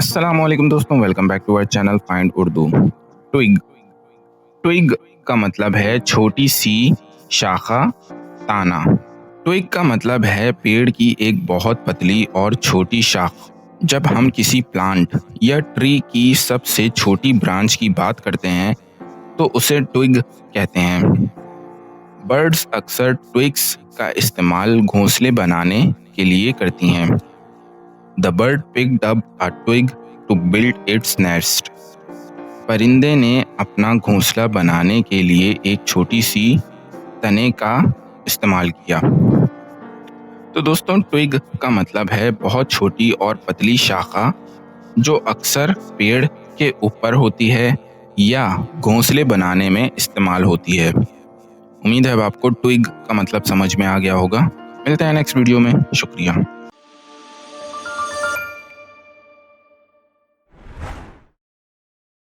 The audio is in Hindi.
अस्सलामुअलैकुम दोस्तों, welcome back to our channel find Urdu. Twig twig का मतलब है छोटी सी शाखा, ताना। ट्विग का मतलब है पेड़ की एक बहुत पतली और छोटी शाख। जब हम किसी प्लांट या ट्री की सबसे छोटी ब्रांच की बात करते हैं तो उसे ट्विग कहते हैं। बर्ड्स अक्सर ट्विग्स का इस्तेमाल घोंसले बनाने के लिए करती हैं। The bird picked up a twig to build its nest. परिंदे ने अपना घोंसला बनाने के लिए एक छोटी सी तने का इस्तेमाल किया। तो दोस्तों, ट्विग का मतलब है बहुत छोटी और पतली शाखा जो अक्सर पेड़ के ऊपर होती है या घोंसले बनाने में इस्तेमाल होती है। उम्मीद है अब आपको ट्विग का मतलब समझ में आ गया होगा। मिलते हैं नेक्स्ट वीडियो में। शुक्रिया।